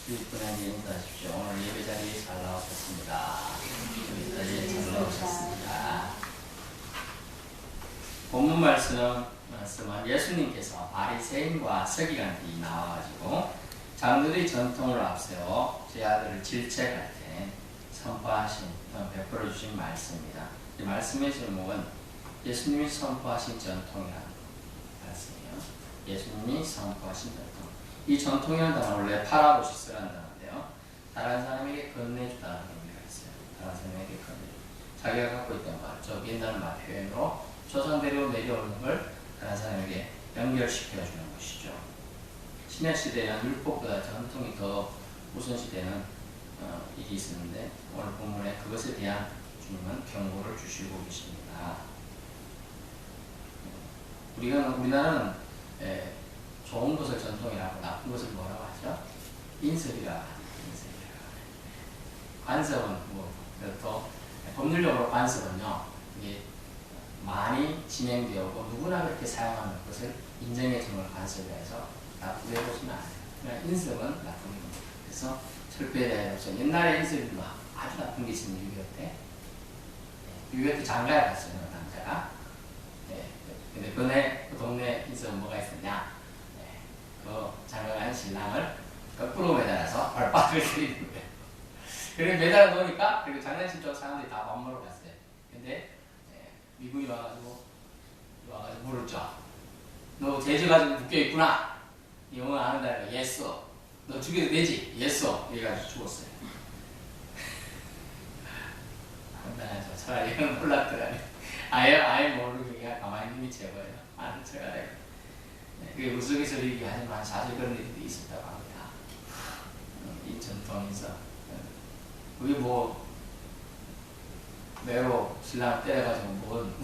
주입분에게 인사하십시오. 오늘 예배 자리에 잘 나오셨습니다. 예배 자리에 잘 나오셨습니다. 본문 말씀은 예수님께서 바리새인과 서기관들이 나와가지고 장로들의 전통을 앞세워 제 아들을 질책할 때 선포하신, 베풀어 주신 말씀입니다. 이 말씀의 제목은 예수님이 선포하신 전통이라는 말씀이에요. 예수님이 선포하신 전통. 이 전통이라는 단어는 원래 파라보시스라는 단어인데요. 다른 사람에게 건네주다는 의미가 있어요. 다른 사람에게 건네주다. 자기가 갖고 있던 말, 저 옛날 말 표현으로 조상대로 내려오는 걸 다른 사람에게 연결시켜주는 것이죠. 신약시대에는 율법보다 전통이 더 우선시되는 일이 있었는데 오늘 본문에 그것에 대한 주님은 경고를 주시고 계십니다. 우리나라는 좋은 것을 전통이라고 나쁜 것을 뭐라고 하죠? 인습이라고 합니다. 관습은 또 법률적으로 관습은요, 이게 많이 진행되었고 누구나 그렇게 사용하는 것을 인정해 주는 관습이라 해서 나쁘게 보시면 안 돼요. 그냥 인습은 나쁜 겁니다. 그래서 철폐에 대해서 옛날에 인습이 아주 나쁜 게 있습니다. 6.25 때. 6.25 때 장가에 갔어요, 남자가. 근데 그 동네 인습은 뭐가 있었냐? 그 장가간 신랑을 거꾸로 매달아서 발바닥을 때리는 거예요. 그래서 매달아 놓으니까 그리고 장난친 쪽 사람들이 다 밥 먹으러 갔어요. 근데 미군이 와가지고 물을 줘. 너 돼지 가지고 묶여있구나. 영어 아는다니까 yes. 너 죽여도 되지? yes. 이래가지고 죽었어요. 간단하죠. 차라리 이건 몰랐더라니. 아예 모르는 게 가만히 있는 게 최고예요. 아는 척을 해요. 그게 우스갯소리 얘기하지만 사실 그런 일들이 있었다고 합니다. 이 전통에서 그게 매로 신랑을 때려가지고 뭔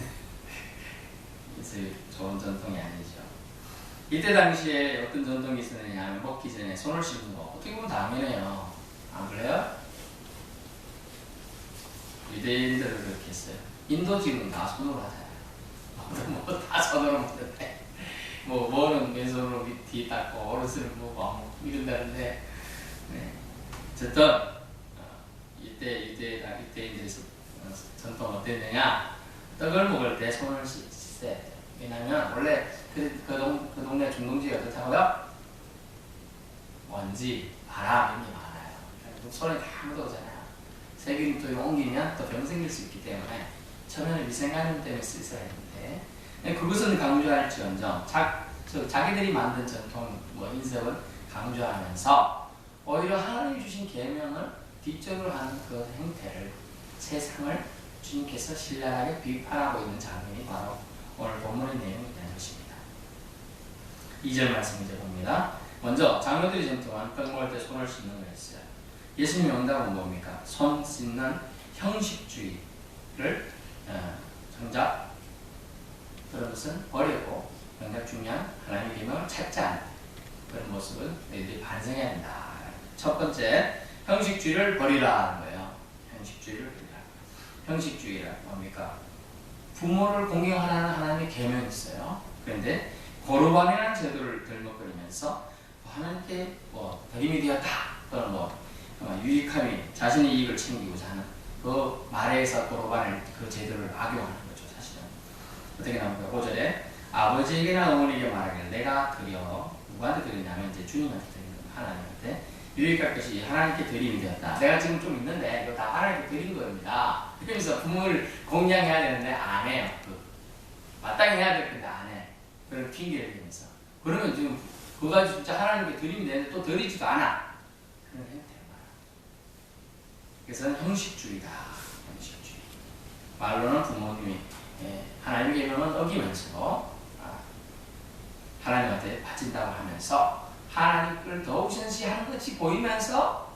좋은 전통이 아니죠. 이때 당시에 어떤 전통이 있었느냐 하면 먹기 전에 손을 씻는 거 어떻게 보면 당연해요. 안 그래요? 유대인들은 그렇게 했어요. 인도 지금 다 손으로 하잖아요. 다 손으로 먹는데 뭐는 왼손으로 뒤에 닦고 오른손으로 뭐 이런다는데 어쨌든 이때인들의 전통 어땠느냐, 떡을 먹을 때 손을 씻어야 돼요. 왜냐하면 원래 그 동네 중동지가 어떻다고요? 먼지, 바람 이런 게 많아요. 손에 다 묻어오잖아요. 세균이 또 옮기면 또 병 생길 수 있기 때문에 처음에는 위생관념 때문에 씻어야 했는데 그것은 강조할지언정 자기들이 만든 전통 인습을 강조하면서 오히려 하나님이 주신 계명을 뒷전으로 하는 그 행태를, 세상을 주님께서 신랄하게 비판하고 있는 장면이 바로 오늘 본문의 내용이라는 것입니다. 2절 말씀 이제 봅니다. 먼저 장로들이 전통한 떡 먹을 때 손을 씻는 거였어요. 예수님의 응답은 뭡니까? 손 씻는 형식주의를 정작 그런 것은 버리고 정작 중요한 하나님의 계명을 찾자 그런 모습을 너희들이 반성해야 한다. 첫 번째, 형식주의를 버리라 하는 거예요. 형식주의를 버리라. 형식주의란 뭡니까? 부모를 공경하라는 하나님의 계명이 있어요. 그런데 고르반이라는 제도를 들먹거리면서 하나님께 대림이 되었다 또는 유익함이 자신의 이익을 챙기고자 하는 그 말에서 고르반을 그 제도를 악용하는 거죠. 사실은 어떻게 나옵니까? 5절에 아버지에게나 어머니에게 말하기를 내가 드려, 누구한테 드리냐면 이제 주님한테 드리는 거예요. 하나님한테 유익할 것이 하나님께 드림이 되었다. 내가 지금 좀 있는데 이거 다 하나님께 드린 겁니다. 그러면서 부모를 공양해야 되는데 안 해요. 마땅히 해야 될 건데 안 해. 그런 핑계를 대면서. 그러면 지금 그가 진짜 하나님께 드림이 되는데 또 드리지도 않아. 그런 행태가 말이야. 그래서 형식주의다. 형식주의. 말로는 부모님이 하나님의 계명은 어기면서 하나님한테 바친다고 하면서 하나님을 더욱 전시하는 것이 보이면서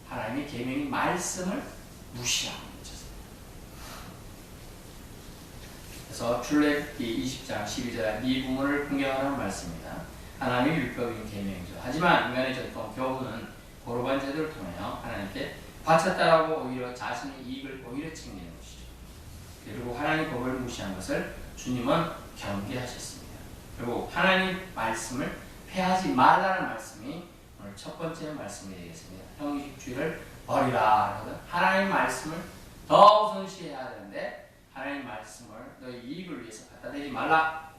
하나님의 계명의 말씀을 무시하는 거죠. 그래서 출애굽기 20장 12절 네 부모를 공경하라는 말씀입니다. 하나님의 율법인 계명이죠. 하지만 인간의 전통 교훈은 고르반 제도를 통하여 하나님께 바쳤다라고 오히려 자신의 이익을 오히려 챙기는 것이죠. 그리고 하나님의 법을 무시한 것을 주님은 경계하셨습니다. 그리고 하나님의 말씀을 폐하지 말라는 말씀이 오늘 첫 번째 말씀이 되겠습니다. 형식주의를 버리라. 하나님 말씀을 더 우선시해야 되는데 하나님 말씀을 너의 이익을 위해서 갖다 대지 말라.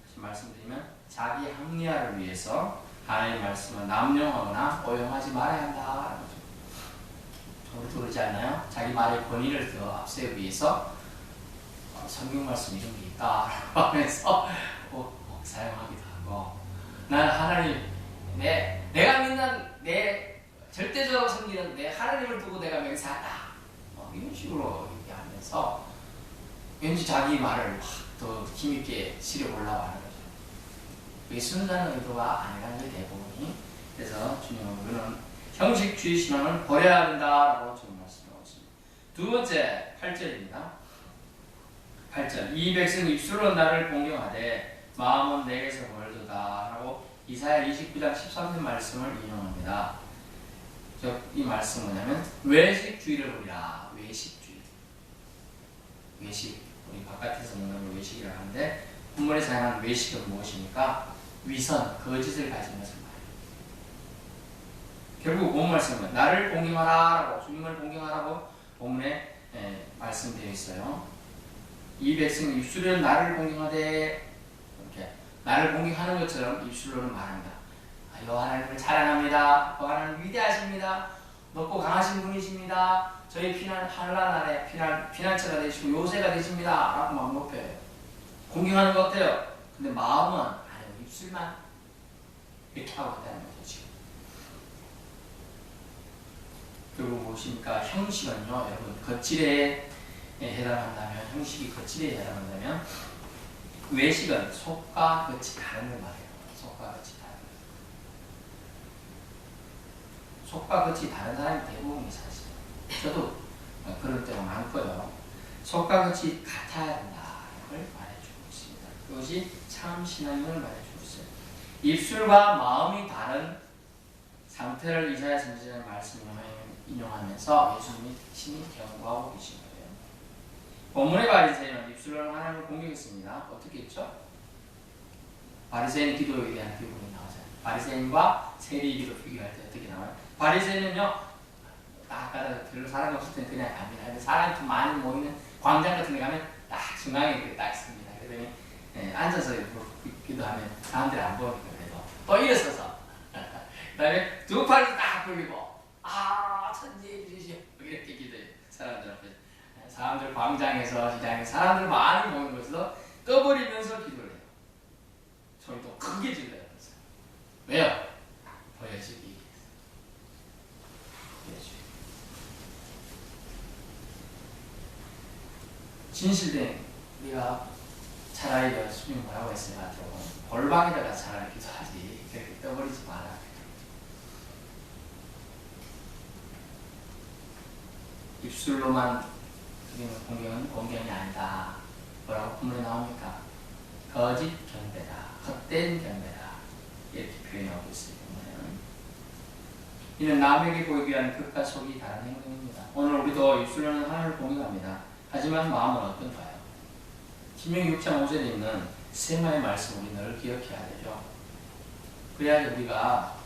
다시 말씀드리면 자기 합리화를 위해서 하나님 말씀을 남용하거나 오용하지 말아야 한다. 우리도 그러지 않나요? 자기 말의 권위를 더 앞세우기 위해서 성경 말씀 이런 게 있다 하면서 사용하기도 하고, 난 하나님 내가 믿는 내 절대적으로 섬기는 내 하나님을 두고 내가 맹세한다, 이런 식으로 얘기하면서 왠지 자기 말을 더 힘있게 실어보려고 하는 거죠. 그게 순수한 의도가 아니라는 게 대부분이. 그래서 주님은 우리는 형식주의 신앙을 버려야 된다라고 지금 말씀하고 있습니다. 두 번째 8절입니다. 8절, 이 백성 입술로 나를 공경하되 마음은 내게서 멀도다 라고 이사야 29장 13절 말씀을 인용합니다. 이 말씀은 뭐냐면 외식주의를 버리라. 외식주의. 외식, 우리 바깥에서 먹는 걸 외식이라고 하는데 본문에 사용하는 외식은 무엇입니까? 위선, 거짓을 가진 것을 말해요. 결국 본 말씀은 나를 공경하라 라고, 주님을 공경하라고 본문에 말씀되어 있어요. 이 백성 입술로는 나를 공경하되, 이렇게 나를 공경하는 것처럼 입술로는 말합니다. 여 하나님을 찬양합니다. 여 하나님 위대하십니다. 높고 강하신 분이십니다. 저희 피난 환난 아래 피난처가 되시고 요새가 되십니다. 라고 막 높여요. 공경하는 것 같아요. 근데 마음은 아니요, 입술만 이렇게 하고 있다는 거죠. 지금 결국 무엇입니까? 형식은요, 여러분, 겉질에 해당한다면, 형식이 겉질에 해당한다면, 외식은 속과 겉이 다른 걸 말해요. 속과 겉이 다른 거. 속과 겉이 다른 사람이 대부분이 사실. 저도 그럴 때가 많고요. 속과 겉이 같아야 된다는 걸 말해주고 있습니다. 그것이 참 신앙임을 말해주고 있어요. 입술과 마음이 다른 상태를 이사야 선지자의 말씀을 인용하면서 예수님이 친히 경고하고 계신 거예요. 본문의 바리새인은 입술로는 하나님을 공격했습니다. 어떻게 했죠? 바리새인 기도에 대한 비유가 나오잖아요. 바리새인과 세리 기도 비교할 때 어떻게 나와요? 바리새인은요, 아까 별로 사람 없을 때 그냥 갑니다. 사람이 좀 많이 모이는 광장 같은 데 가면 딱 중앙에 딱 있습니다. 그러더니 앉아서 기도하면 사람들이 안 보이니까 그래도 또 일어서서 그 다음에 두 팔을 딱 벌리고 천지해 주시오 이렇게 기도해요. 사람들 앞에서. 사람들 광장에서 시장에 사람들 많이 모이는 곳에서 떠버리면서 기도를 해요. 소리도 크게 질러요. 왜요? 보여주기 위해서. 진실된 우리가 차라리 수님 뭐라고 했어요? 골방에다가 차라리 기도하지 그렇게 떠버리지 마라. 입술로만 드리는 공경이 아니다. 뭐라고 본문에 나옵니까? 거짓 경배다. 헛된 경배다. 이렇게 표현하고 있어요. 이는 남에게 보이기 위한 겉과 속이 다른 행동입니다. 오늘 우리도 입술로는 하나님을 공경합니다. 하지만 마음은 어떤가요? 신명기 6장 5절에 있는 세마의 말씀 우리 늘 기억해야 되죠. 그래야 우리가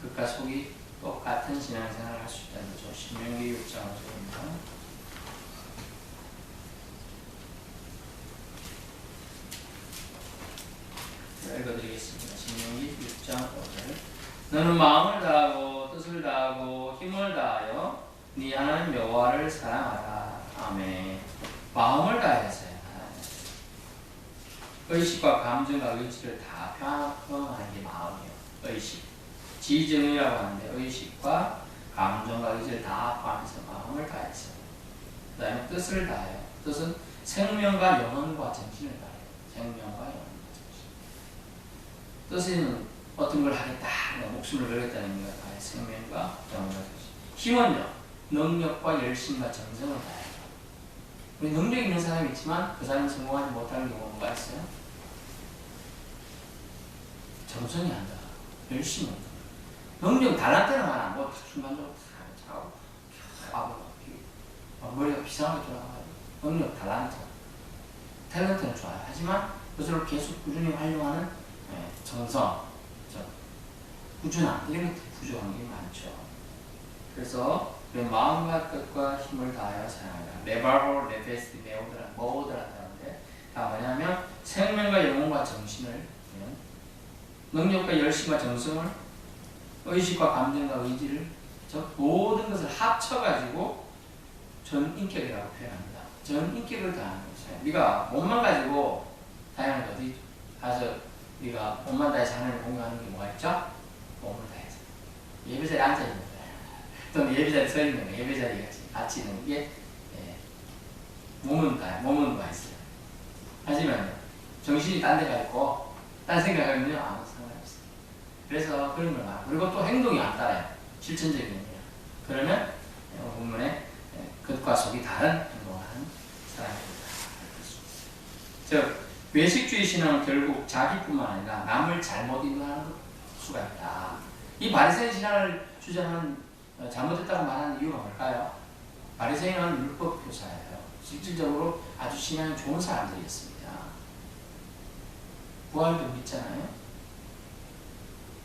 겉과 속이 똑같은 신앙생활을 할 수 있다는 거죠. 신명기 6장 5절입니다. 읽어드리겠습니다. 신명기 6장 5절. 너는 마음을 다하고 뜻을 다하고 힘을 다하여 네 하나님 여호와를 사랑하라. 아멘. 마음을 다해서요. 의식과 감정과 의지를 다 표현하는 게 마음이에요. 의식. 지정이라고 하는데 의식과 감정과 의지를 다 포함해서 마음을 다해서. 그 다음에 뜻을 다해요. 뜻은 생명과 영혼과 정신을 다해요. 생명과 영혼. 뜻은 어떤 걸 하겠다, 목숨을 걸겠다는 의미가 다해 생명과 영혼과 정신. 힘은요, 능력과 열심과 정성을 다해요. 우리 능력 있는 사람이 있지만 그 사람이 성공하지 못하는 경우가 있어요. 정성이 안 돼. 열심히 안 돼. 능력 달란트는 하나, 뭐 순간적으로 차고, 머리가 비상하게 돌아가요. 능력, 달란트, 탤런트는 좋아요. 하지만 그것을 계속 꾸준히 활용하는 정성, 꾸준함 이런 것들이 부족한 게 많죠. 그래서 마음과 뜻과 힘을 다하여 사랑하라. 레바로 레베스 모으더라는데 다 뭐냐면 생명과 영혼과 정신을 능력과 열심과 정성을 의식과 감정과 의지를 모든 것을 합쳐가지고 전인격이라고 표현합니다. 전인격을 다하는 것이에요. 네가 몸만 가지고 다양한 게 어디 가서 네가 몸만 다해서 하나님을 공경하는 게 뭐가 있죠? 몸을 다해서 예배자리에 앉아있는 거예요. 또는 예배자리에 서 있는 거예요. 예배자리에 같이 있는 게 몸은 가 있어요. 하지만 정신이 딴 데 가 있고 딴 생각하면요 아무 상관없어요. 그래서 그런 걸 말하고 그리고 또 행동이 안 따라요. 실천적인 거예요. 그러면 본문에 겉과 속이 다른 행동을 하는 사람입니다. 즉 외식주의 신앙은 결국 자기뿐만 아니라 남을 잘못 인도하는 수가 있다. 이 바리새인 신앙을 주장하는 잘못했다고 말하는 이유가 뭘까요? 바리새인은 율법 교사예요. 실질적으로 아주 신앙이 좋은 사람들이었습니다. 부활도 믿잖아요.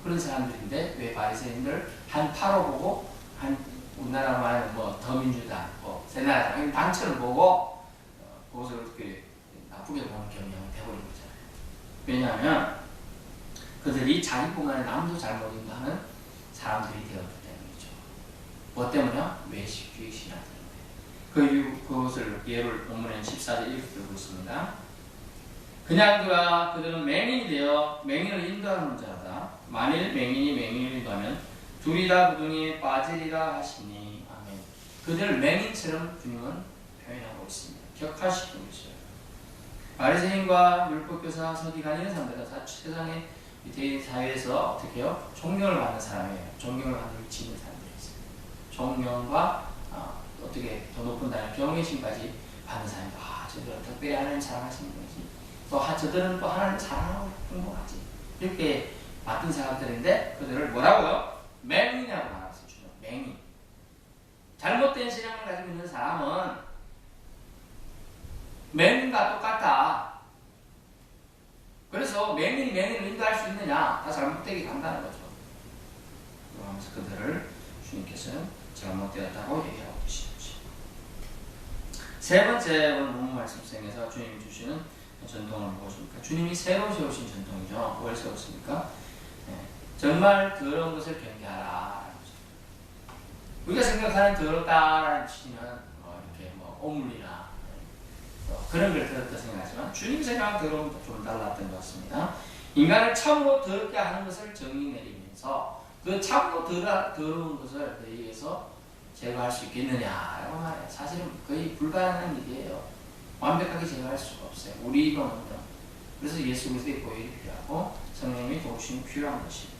그런 사람들인데 왜 바리새인들 한 파로 보고 한 우리나라 말하는 뭐 더민주당, 새나라당 이런 당처를 보고 그것을 어떻게 나쁘게 보는 경향이 되어버린 거잖아요. 왜냐하면 그들이 자기뿐만 아니라 남도 잘못 인도하는 사람들이 되었기 때문이죠. 뭐 때문에요? 외식주의 신앙 때문에. 그것을 예를 본문에 14절 이렇게 들고 있습니다. 그냥 그들은 맹인이 되어 맹인을 인도하는 자다. 만일 맹인이 맹인을 인도하면 둘이 다 구덩이에 빠지리라 하시니. 아멘. 그들을 맹인처럼 주님은 표현하고 있습니다. 격화시키고 있어요. 바리새인과 율법교사, 서기관 이런 사람들은 세상의 사회에서 어떻게 해요? 존경을 받는 사람이에요. 존경을 받는 위치 있는 사람들이 있어요. 존경과 어떻게 더 높은 단계 경외심까지 받는 사람이 저들은 특별히 하나님 사랑하시는 분이지. 또 저들은 또 하나님 사랑하고 행복하지. 이렇게 받은 사람들인데 그들을 뭐라고요? 맹인이라고 말했어요. 맹인. 잘못된 신앙을 가지고 있는 사람은 맹인과 똑같다. 그래서 맹인이 맹인을 인도할 수 있느냐? 다 잘못되게 간다는 거죠. 그러면서 그들을 주님께서는 잘못되었다고 얘기하고 계시죠. 세 번째 오늘 본문 말씀 속에서 주님이 주시는 전통을 무엇입니까? 주님이 새로 세우신 전통이죠. 뭘 세웠습니까? 정말 더러운 것을 경계하라. 우리가 생각하는 더럽다라는 취지는 이렇게 오물이나 그런 걸 더럽다 생각하지만 주님 생각하는 더러움은 좀 달랐던 것 같습니다. 인간을 참으로 더럽게 하는 것을 정의 내리면서 그 참으로 더러운 것을 너희에게서 제거할 수 있겠느냐라고 말해요. 사실은 거의 불가능한 일이에요. 완벽하게 제거할 수가 없어요. 우리 이론은요. 그래서 예수 그리스도의 보혈이 필요하고 성령님이 도우심이 필요한 것입니다.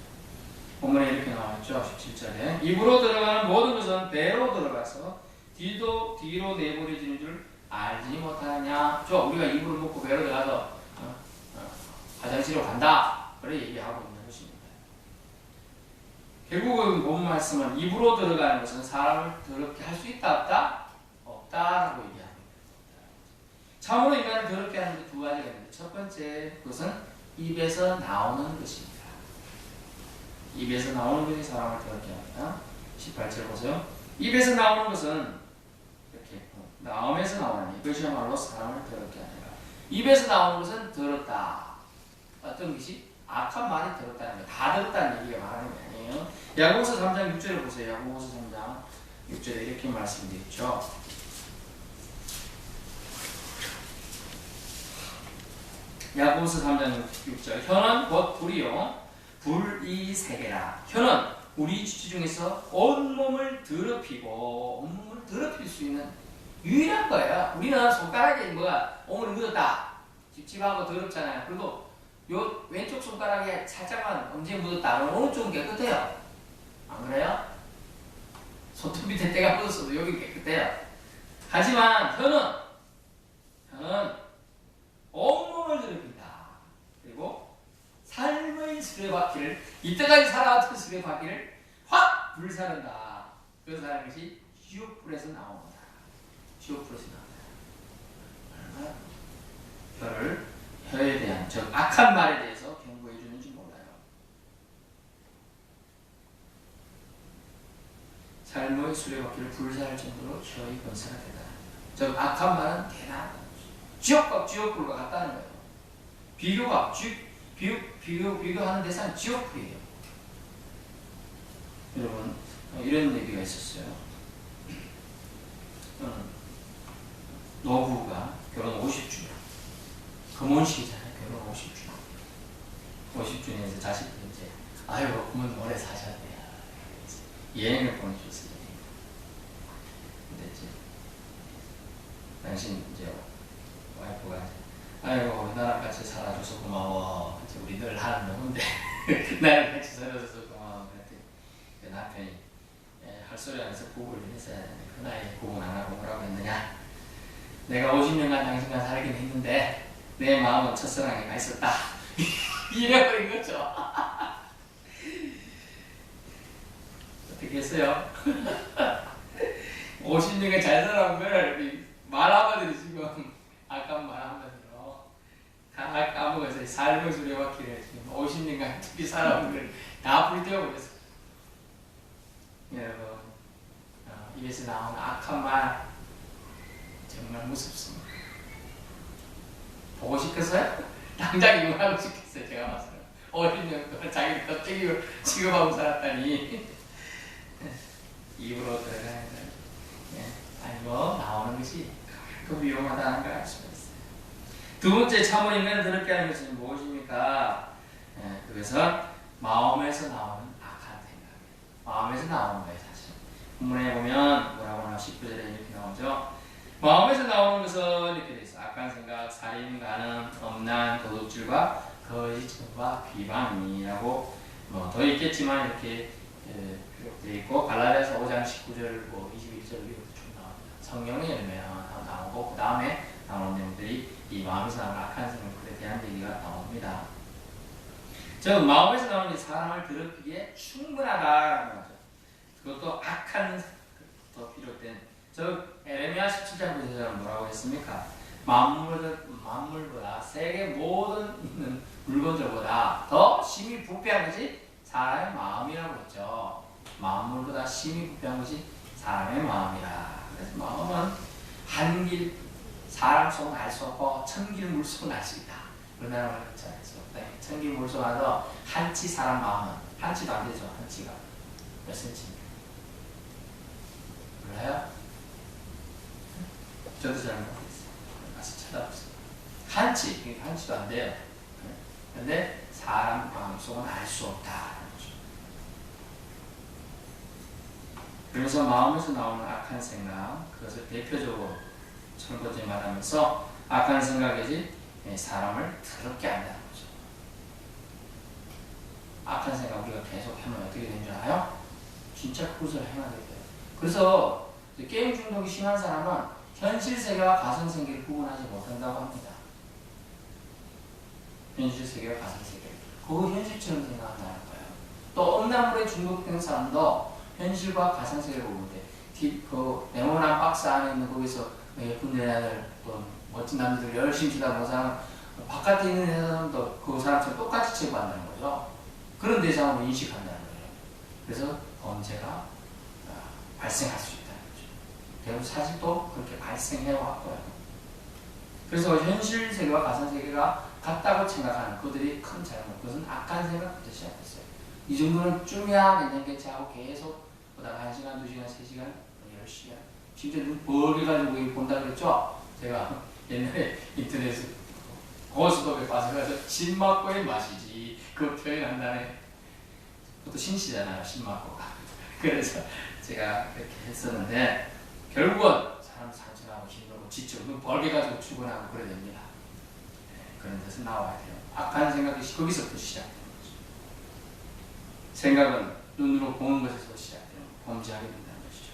본문에 이렇게 나와있죠. 17절에 입으로 들어가는 모든 것은 배로 들어가서 뒤로 내버려지는 줄 알지 못하느냐. 우리가 입으로 먹고 배로 들어가서 화장실로 간다. 그래 얘기하고 있는 것입니다. 결국은 본 말씀은 입으로 들어가는 것은 사람을 더럽게 할 수 있다 없다? 없다라고 얘기합니다. 참으로 인간을 더럽게 하는 게 두 가지가 있는데 첫 번째 그것은 입에서 나오는 것입니다. 입에서 나오는 것이 사람을 더럽게 합니다. 18절 보세요. 입에서 나오는 것은 이렇게 마음에서 나오는 그것이야말로 사람을 더럽게 하니라. 입에서 나오는 것은 더럽다. 어떤 것이? 악한 말이 더럽다는 거예요. 다 더럽다는 얘기가 말하는 게 아니에요. 야고보서 3장 6절을 보세요. 야고보서 3장 6절에 이렇게 말씀되어 있죠. 야고보서 3장 6절 혀는 곧 불이요 불이 세계라. 혀는 우리 주체 중에서 온몸을 더럽히고 온몸을 더럽힐 수 있는 유일한 거예요. 우리는 손가락에 뭐가 오물 묻었다. 찝찝하고 더럽잖아요. 그래도 요 왼쪽 손가락에 살짝만 엄지에 묻었다. 그럼 오른쪽은 깨끗해요. 안 그래요? 손톱 밑에 때가 묻었어도 여기 깨끗해요. 하지만 혀는 온몸을 더럽힌다. 그리고 삶의 수레바퀴를 이때까지 살아왔던 수레바퀴를 확 불사른다. 그 사람이 것이 지옥불에서 나옵니다. 지옥불에서 나옵니다. 얼마나 혀에 대한 즉 악한 말에 대해서 경고해 주는지 몰라요. 삶의 수레바퀴를 불사할 정도로 혀의 권세가 대단합니다. 즉 악한 말은 대단하다. 지옥과 지옥불과 같다는 거예요. 비교하는 대상은 지옥불이에요. 여러분 이런 얘기가 있었어요. 노부가 결혼 50주년 금혼식이잖아요. 결혼 50주년 50주년에서 자식들 이제 아이고 그만 오래 사셨네요. 여행을 보내줬어요. 근데 이제 당신 이제 와이프가 아이고 나랑 같이 살아줘서 고마워. 이제 우리 늘 하는 놈인데 나랑 같이 살아줘서 고마워. 그랬더니 그 남편이 할 소리 안에서 부부를 했어야 되는데 그 나이에 부부는 안 하고 뭐라고 했느냐. 내가 50년간 당신과 살긴 했는데 내 마음은 첫사랑에 가 있었다. 이래버린 거죠. 어떻게 했어요? 50년간 잘 살아온 걸 말 한마디로 지금 아까 말 한마디로 다 까먹어서 삶의 수레바퀴를 지금 50년간 특히 살아온 걸 다 불태워버렸어. 여러분 입에서 나오는 악한 말 정말 무섭습니다. 보고 싶겠어요? 당장 이혼하고 싶겠어요. 제가 봤을 때 50년 동안 자기를 껍데기로 취급하고 살았다니 입으로 들어가는 거예요. 아니고 나오는 것이 그 위험하다는 걸 알 수가 있어요. 두 번째 참으로 인간을 더럽게 하는 것은 무엇입니까? 그것은 마음에서 나오는 악한 생각. 마음에서 나오는 거예요. 사실 본문에 보면 뭐라고 하나 19절에 이렇게 나오죠. 마음에서 나오는 것은 이렇게 되어 있어요. 악한 생각, 살인, 간음, 엄난, 도둑질과 거짓과 비방이라고 더 있겠지만 이렇게 기록되어 있고 갈라디아서 5장 19절 21절 이렇게 쭉 나옵니다. 성령의 열매가 나오고 그 다음에 나오는 내용들이 이 마음에서 나오는 악한 생각들에 대한 얘기가 나옵니다. 즉 마음에서 나오는 게 사람을 더럽히기에 충분하다라는 거죠. 그것도 악한 더 비롯된 즉 에레미야 17장 9절은 뭐라고 했습니까? 만물보다 세계 모든 있는 물건들보다 더 심히 부패한 것이 사람의 마음이라고 했죠. 만물보다 심히 부패한 것이 사람의 마음이라. 그래서 마음은 한길 사람 속은 알 수 없고 천길 물속은 알 수 있다. 우리나라 말 그렇죠. 천길 물속 와서 한치 사람 마음은 한치도 안 되죠. 한치가 몇 센치입니까? 몰라요? 저도 잘 모르겠어요. 가서 찾아보세요. 한치도 안 돼요. 그런데 사람 마음속은 알 수 없다. 그래서 마음에서 나오는 악한 생각, 그것을 대표적으로 첫 번째 말하면서 악한 생각이지 사람을 더럽게 한다는 거죠. 악한 생각 우리가 계속 하면 어떻게 되는 줄 알아요? 진짜 그것을 행하게 돼요. 그래서 게임 중독이 심한 사람은 현실 세계와 가상 세계를 구분하지 못한다고 합니다. 현실 세계와 가상 세계. 그거 현실처럼 생각한다는 거예요. 또 음란물에 중독된 사람도 현실과 가상 세계를 보는데 그 네모난 박스 안에 있는 거기서 예쁜 여자들 또 멋진 남자들 열심히 쳐다보는 사람 바깥에 있는 사람도 그 사람처럼 똑같이 취급한다는 거죠. 그런 대상으로 인식한다는 거예요. 그래서 범죄가 발생할 수 있다는 거죠. 대부분 사실도 그렇게 발생해 왔고요. 그래서 현실 세계와 가상 세계가 같다고 생각하는 그들이 큰 잘못, 그것은 악한 생각부터 시작했어요. 이 정도는 좀이야 괜찮겠지 하고 계속 보다가 1시간, 2시간, 3시간, 10시간 진짜 눈 벌게 가지고 본다 그랬죠? 제가 옛날에 인터넷에 고스톱에 빠져가서 신맞고의 맛이지 그 표현한 다음에 그것도 신시잖아요. 신맞고가. 그래서 제가 그렇게 했었는데 결국은 사람 상처나고 힘들고 지쳐 눈 벌게 가지고 출근하고 그래야 됩니다. 그런 데서 나와야 돼요. 악한 생각이 거기서부터 시작되는 거죠. 생각은 눈으로 보는 것에서 시작되는 범죄하게 된다는 것이죠.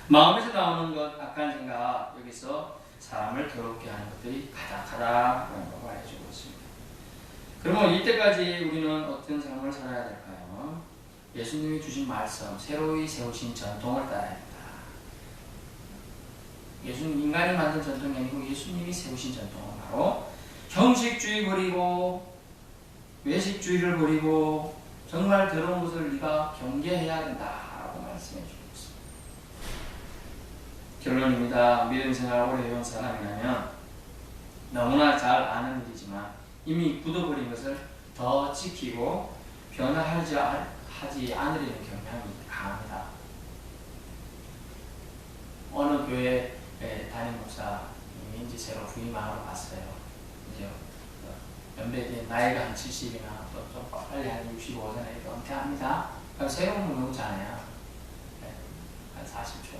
마음에서 나오는 것, 악한 생각, 여기서 사람을 더럽게 하는 것들이 가닥가닥 알려주고 있습니다. 그러면 이때까지 우리는 어떤 삶을 살아야 될까요? 예수님이 주신 말씀, 새로이 세우신 전통을 따라야 합니다. 예수님, 인간이 만든 전통이 아니고 예수님이 세우신 전통은 바로 형식주의 버리고 외식주의를 버리고 정말 더러운 것을 네가 경계해야 된다라고 말씀해 주고 결론입니다. 믿음 생활 오래 해온 사람이라면 너무나 잘 아는 일이지만 이미 굳어버린 것을 더 지키고 변화하지 않으려는 경향이 강합니다. 어느 교회 담임 목사님이 이제 새로 부임하러 갔어요. 이제 연배된 나이가 한 70이나 또 좀 빨리 한 65세나 이렇게 은퇴합니다. 그럼 새로운 분 누구잖아요. 한 40초.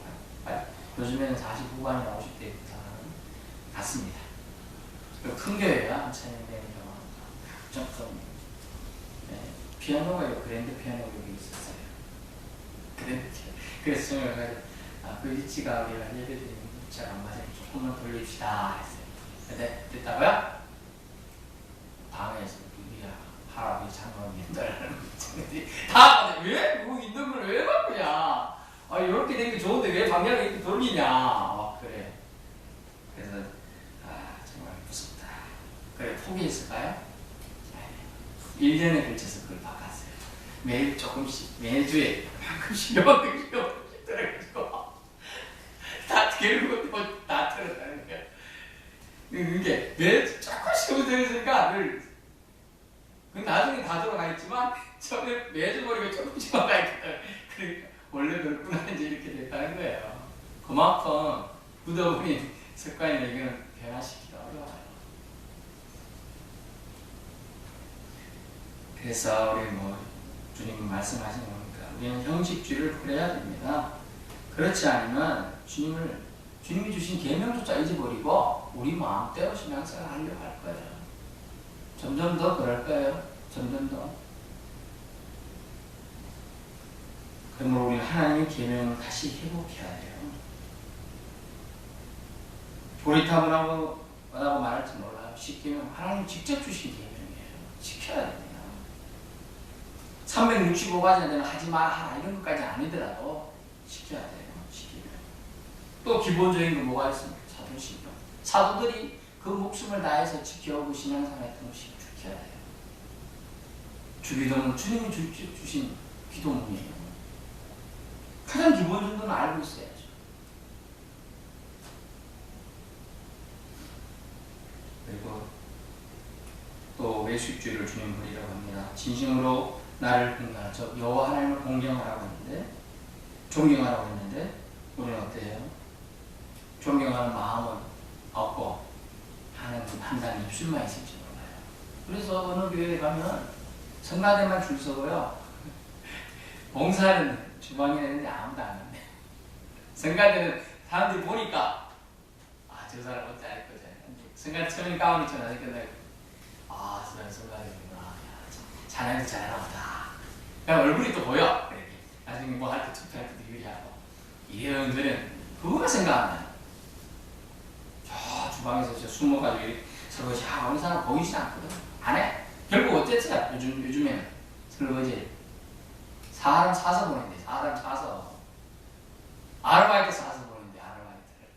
요즘에는 40 후반이나 50대 사람은 같습니다. 큰 교회야 한 1000명 좀 피아노가 그랜드 피아노 여기 있었어요. 그래서 저는 그 위치가 우리가 예배드리는 위치가 안 맞아요. 조금만 돌립시다 했어요. 근데 됐다고요? 방에서 우리가 할아버지 장로님 인도라는 거지. 다 왜? 뭐 있는 걸 왜 바꾸냐? 이렇게 된 게 좋은데 왜 방향을 이렇게 돌리냐? 그래. 그래서 정말 무섭다. 그래 포기했을까요? 1년에 걸쳐서 그걸 바꿨어요. 매일 조금씩 매주에 요만큼씩 들어가지고 다 결국 다 틀었다는 거야. 이게 매주 조금씩 들었으니까 그 나중에 다 들어가 있지만 처음에 매주 머리가 조금씩만 가 있거든. 그러니까 원래 그렇구나 이제 이렇게 됐다는 거예요. 그만큼 굳어버린 습관이나 이건 변화시키기가 어려워요. 그래서 우리 주님 말씀하시는 겁니까? 우리는 형식주의를 버려야 됩니다. 그렇지 않으면 주님이 주신 계명조차 잊어버리고 우리 마음대로 신앙생활 하려고 할 거예요. 점점 더 그럴 거예요. 점점 더. 그러므로 우리는 하나님의 계명을 다시 회복해야 돼요. 고리타분하고 말할지 몰라요. 쉽게는 하나님 직접 주신 계명이에요. 지켜야 됩니다. 365가지는 하지 마라 이런 것까지 아니더라도 지켜야 돼요. 지키면. 또 기본적인 건 뭐가 있습니까? 사도신경. 사도들이 그 목숨을 다해서 지켜오고 신앙생활 했던 것이 지켜야 돼요. 주기도는 주님이 주신 기도문이에요. 가장 기본 정도는 알고 있어야죠. 그리고 또 외식주의를 주님 버리라고 합니다. 진심으로 나를 공경하라. 즉 여호와 하나님을 공경하라고 했는데 존경하라고 했는데 우리는 어때요? 존경하는 마음은 없고 하는 판단이 입술만 있을지 몰라요. 그래서 어느 교회에 가면 성가대만 줄 서고요. 봉사는 주방에 있는데 아무도 안 한대. 성가대는 사람들이 보니까 저 사람 어찌 알 거잖아요. 성가대 처음에 가운데 전화를 끝나고 저 사람 성가대구나. 자네도 잘하나 보다. 그냥 얼굴이 또 보여. 이렇게. 나중에 뭐 할 때 투표할 때도 유리하고. 이런 거는 그거가 생각하면 저 주방에서 저 숨어가지고 이렇게 설거지 하는 사람 보이지 않거든. 안 해. 결국 어쨌어요. 요즘에는 설거지 사람 사서 보는데 사람 사서 아르바이트 사서 보는데 아르바이트를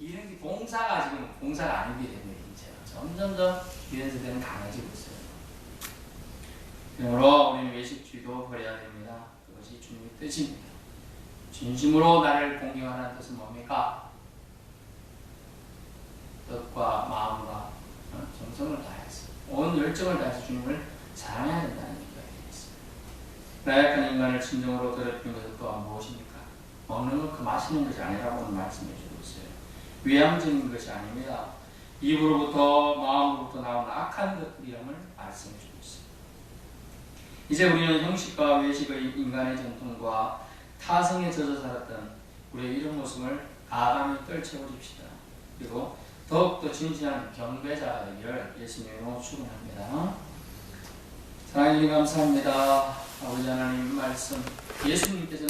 이런 게 봉사가 지금 봉사가 아니게 되는 거죠. 점점 더 이런 세대는 강해지고 있어요. 그러므로 우리는 외식주의도 버려야 됩니다. 그것이 주님의 뜻입니다. 진심으로 나를 공경하라는 뜻은 뭡니까? 뜻과 마음과 정성을 다해서 온 열정을 다해서 주님을 사랑해야 된다는 얘기가 되겠습니다. 나약한 인간을 진정으로 더럽히는 것은 또한 무엇입니까? 먹는 것, 그 마시는 것이 아니라고 말씀해 주고 있어요. 외향적인 것이 아닙니다. 입으로부터 마음으로부터 나오는 악한 것들이라는 말씀해 주고 있어요. 이제 우리는 형식과 외식의 인간의 전통과 타성에 젖어 살았던 우리의 이런 모습을 가감히 떨쳐버립시다. 그리고 더욱더 진실한 경배자가 되기를 예수님으로 축원합니다. 사랑해 주님 감사합니다. 아버지 하나님 말씀 예수님께서